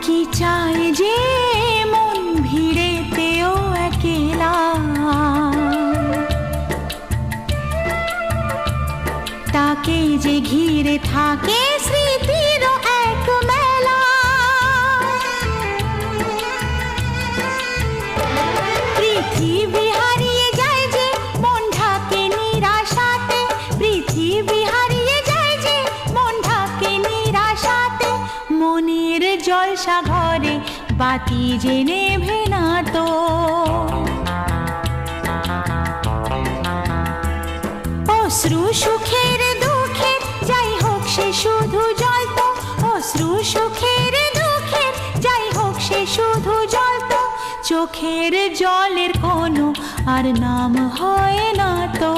কি চায় যে মন ভিড়েতেও একেলা, তাকে যে ঘিরে থাকে স্মৃতির এক মেলা। পৃথিবী হারিয়ে যায় যে মন ঢাকে নিরাশাতে, পৃথিবী হারিয়ে যায় যে মন ঢাকে নিরাশাতে। মনের জলসা ঘরে বাতি যে নেভে না তো, অশ্রু সুখের দুঃখের যাই হোক সে শুধু জ্বলতো, অশ্রু সুখের দুঃখের যাই হোক সে শুধু জ্বলতো। চোখের জলের কোনো আর নাম হয় না তো।